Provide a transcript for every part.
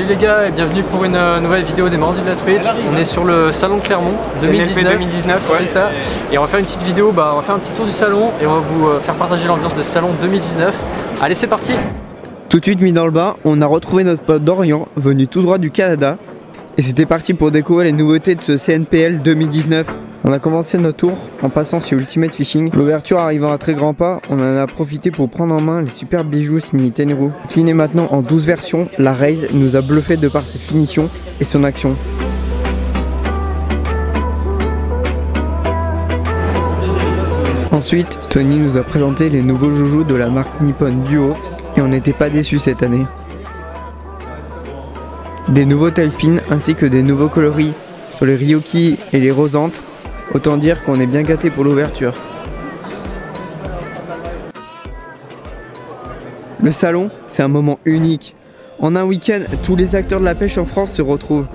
les gars et bienvenue pour une nouvelle vidéo des Mordus de la Truite. On est sur le salon de Clermont 2019, ouais. C'est ça. Et on va faire une petite vidéo, on va faire un petit tour du salon et on va vous faire partager l'ambiance de ce salon 2019. Allez, c'est parti. Tout de suite mis dans le bain, on a retrouvé notre pote Dorian, venu tout droit du Canada. Et c'était parti pour découvrir les nouveautés de ce CNPL 2019. On a commencé notre tour en passant chez Ultimate Fishing. L'ouverture arrivant à très grands pas, on en a profité pour prendre en main les superbes bijoux signés Tenryu. Décliné maintenant en 12 versions, la Raze nous a bluffé de par ses finitions et son action. Ensuite, Tony nous a présenté les nouveaux joujoux de la marque Nippon Duo et on n'était pas déçus cette année. Des nouveaux tailspins ainsi que des nouveaux coloris sur les Ryoki et les Rosantes. Autant dire qu'on est bien gâté pour l'ouverture. Le salon, c'est un moment unique. En un week-end, tous les acteurs de la pêche en France se retrouvent.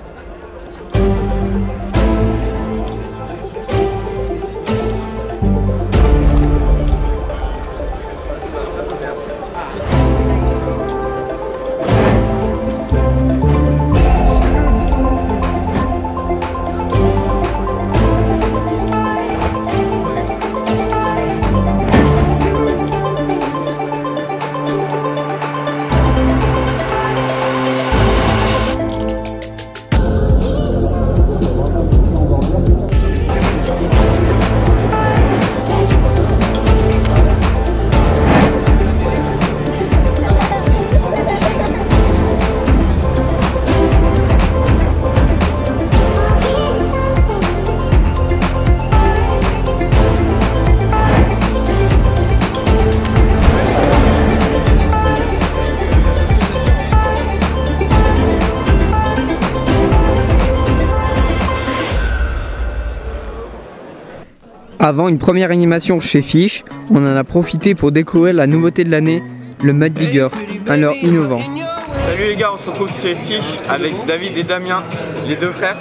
Avant une première animation chez Fish, on en a profité pour découvrir la nouveauté de l'année, le Mud Digger, un leurre innovant. Salut les gars, on se retrouve chez Fish avec David et Damien, les deux frères.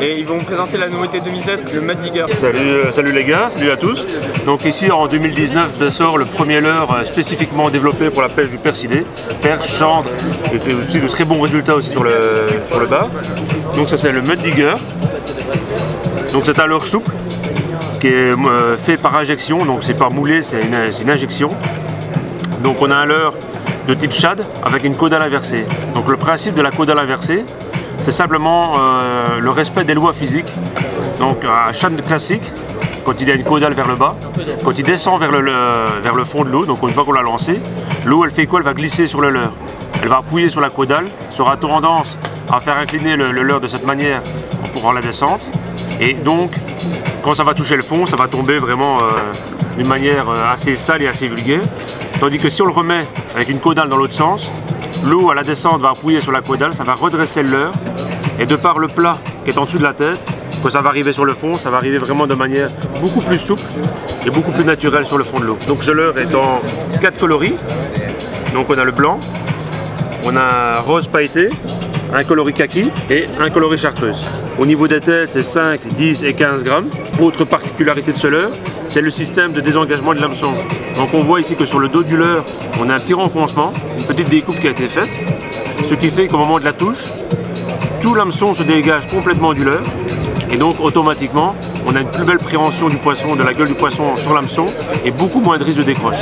Et ils vont présenter la nouveauté 2007, le Mud Digger. Salut les gars, salut à tous. Donc ici en 2019 sort le premier leurre spécifiquement développé pour la pêche du percidé, perche, chantre, et c'est aussi de très bons résultats aussi sur le bar. Donc ça c'est le Mud Digger. Donc c'est un leurre souple qui est fait par injection, donc c'est pas moulé, c'est une injection. Donc on a un leurre de type shad avec une caudale inversée. Donc le principe de la caudale inversée, c'est simplement le respect des lois physiques. Donc un shad classique, quand il a une caudale vers le bas, quand il descend vers le fond de l'eau, donc une fois qu'on l'a lancé, l'eau elle fait quoi? Elle va glisser sur le leurre. Elle va appuyer sur la caudale, ça aura tendance à faire incliner le leurre de cette manière pour la descente. Et donc quand ça va toucher le fond, ça va tomber vraiment d'une manière assez sale et assez vulgaire. Tandis que si on le remet avec une caudale dans l'autre sens, l'eau à la descente va appuyer sur la caudale, ça va redresser le leurre. Et de par le plat qui est en dessous de la tête, quand ça va arriver sur le fond, ça va arriver vraiment de manière beaucoup plus souple et beaucoup plus naturelle sur le fond de l'eau. Donc ce leurre est en 4 coloris. Donc on a le blanc, on a un rose pailleté, un coloris kaki et un coloris chartreuse. Au niveau des têtes, c'est 5, 10 et 15 grammes. Autre particularité de ce leurre, c'est le système de désengagement de l'hameçon. Donc on voit ici que sur le dos du leurre, on a un petit renfoncement, une petite découpe qui a été faite, ce qui fait qu'au moment de la touche, tout l'hameçon se dégage complètement du leurre et donc automatiquement, on a une plus belle préhension du poisson, de la gueule du poisson sur l'hameçon et beaucoup moins de risque de décroche.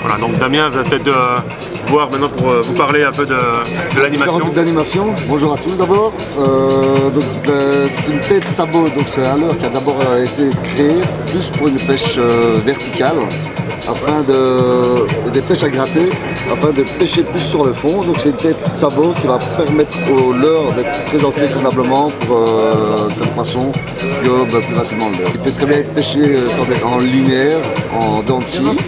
Voilà, donc Damien va peut-être voir maintenant pour vous parler un peu de l'animation. Bonjour à tous d'abord. C'est une tête sabot, donc c'est un leurre qui a d'abord été créé plus pour une pêche verticale, afin des pêches à gratter, afin de pêcher plus sur le fond. Donc c'est une tête sabot qui va permettre au leurre d'être présenté convenablement pour que le poisson gobe plus facilement le leurre. Il peut très bien être pêché en linéaire, en dents de scie.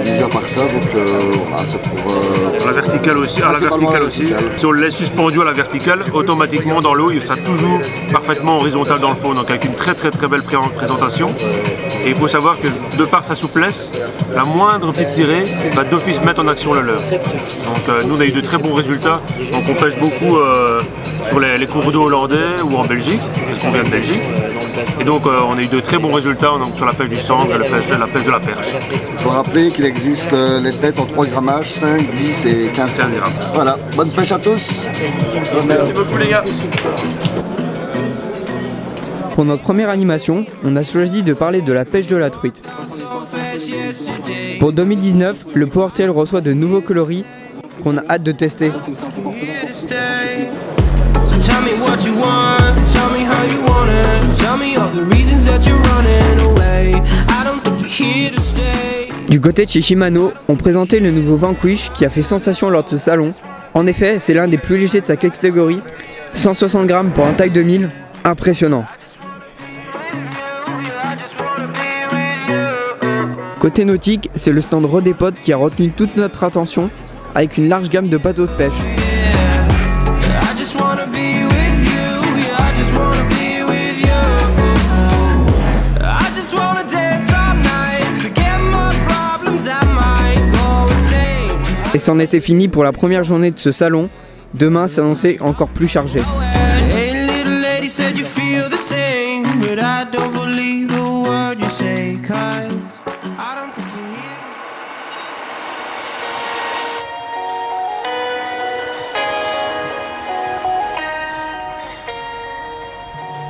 Mis à part ça, donc voilà, c'est pour... la verticale aussi, à la verticale aussi. Si on le laisse suspendu à la verticale, automatiquement dans l'eau, il sera toujours parfaitement horizontal dans le fond, donc avec une très belle présentation. Et il faut savoir que de par sa souplesse, la moindre petite tirée va d'office mettre en action le leurre. Donc nous on a eu de très bons résultats, donc on pêche beaucoup sur les cours d'eau hollandais ou en Belgique, parce qu'on vient de Belgique. Et donc on a eu de très bons résultats donc, sur la pêche du sangre et la pêche de la perche. Il faut rappeler qu'il existe les têtes en 3 grammages, 5, 10 et 15 grammes. Voilà, bonne pêche à tous. Merci beaucoup les gars. Pour notre première animation, on a choisi de parler de la pêche de la truite. Pour 2019, le PowerTail reçoit de nouveaux coloris qu'on a hâte de tester. Du côté de chez Shimano, on présentait le nouveau Vanquish qui a fait sensation lors de ce salon. En effet, c'est l'un des plus légers de sa catégorie, 160 grammes pour un taille 2000, impressionnant. Côté nautique, c'est le stand Rodépod qui a retenu toute notre attention avec une large gamme de bateaux de pêche. Et c'en était fini pour la première journée de ce salon. Demain s'annonçait encore plus chargé.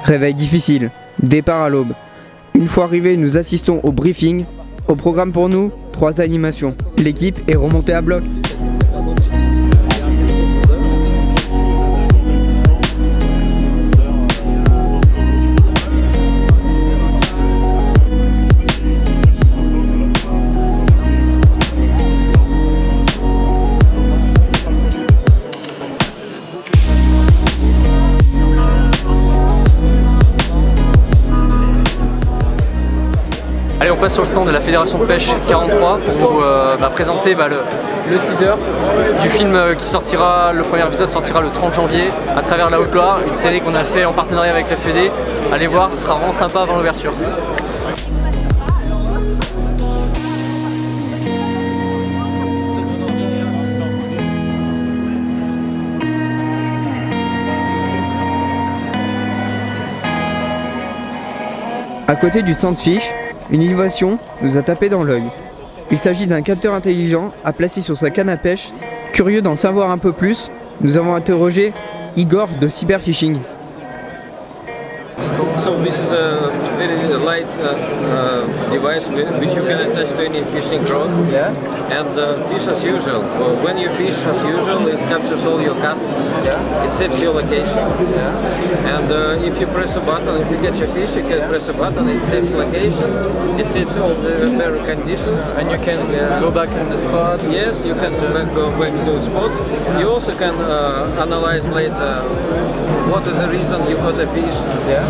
Réveil difficile, départ à l'aube. Une fois arrivés, nous assistons au briefing. Au programme pour nous, 3 animations. L'équipe est remontée à bloc. Allez, on passe sur le stand de la Fédération de Pêche 43 pour vous présenter le teaser du film qui sortira, le premier épisode sortira le 30 janvier à travers la Haute-Loire, une série qu'on a fait en partenariat avec la Fédé. Allez voir, ce sera vraiment sympa avant l'ouverture. À côté du Sandfish, une innovation nous a tapé dans l'œil. Il s'agit d'un capteur intelligent à placer sur sa canne à pêche. Curieux d'en savoir un peu plus, nous avons interrogé Igor de Cyberfishing. So this is a very light device which you can attach to any fishing rod, and fish as usual. When you fish as usual, it captures all your casts, it sets your location, and if you press a button, if you catch a fish, you can press a button, it saves location, it saves all the repair conditions. And you can go back on the spot. Yes, you can go back to the spot. You also can analyze later what is the reason you caught a fish.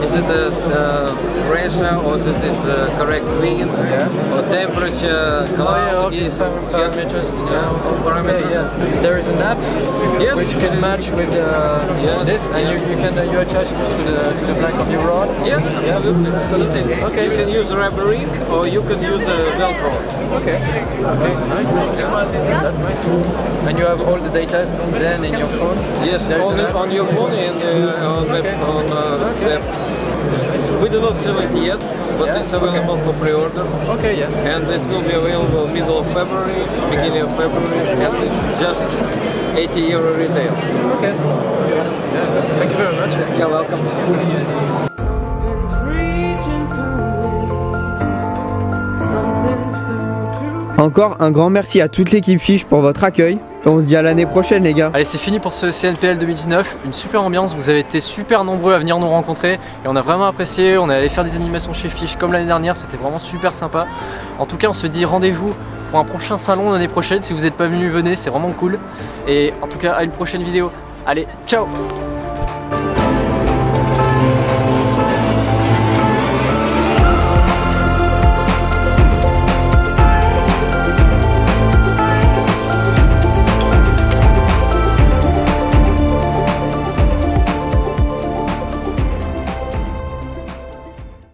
Is it the pressure, or is it the correct wind, or temperature, cloudy, parameters. parameters. There is an app which can match with this, and you attach this to the blank of your rod. Yes, absolutely. Easy. Okay. You can use a rubber rig, or you can use a Velcro. Okay, nice. That's nice. And you have all the data then in your phone? Yes, on your phone and on web. Web. We do not sell it yet, but it's available for pre-order. Okay, And it will be available middle of February, beginning of February, and it's just €80 retail. Okay. Thank you very much. You're welcome. Encore un grand merci à toute l'équipe Fish pour votre accueil. Et on se dit à l'année prochaine les gars. Allez, c'est fini pour ce CNPL 2019, une super ambiance, vous avez été super nombreux à venir nous rencontrer et on a vraiment apprécié, on est allé faire des animations chez Fish comme l'année dernière, c'était vraiment super sympa. En tout cas, on se dit rendez-vous pour un prochain salon l'année prochaine, si vous n'êtes pas venus, venez, c'est vraiment cool. Et en tout cas, à une prochaine vidéo. Allez, ciao!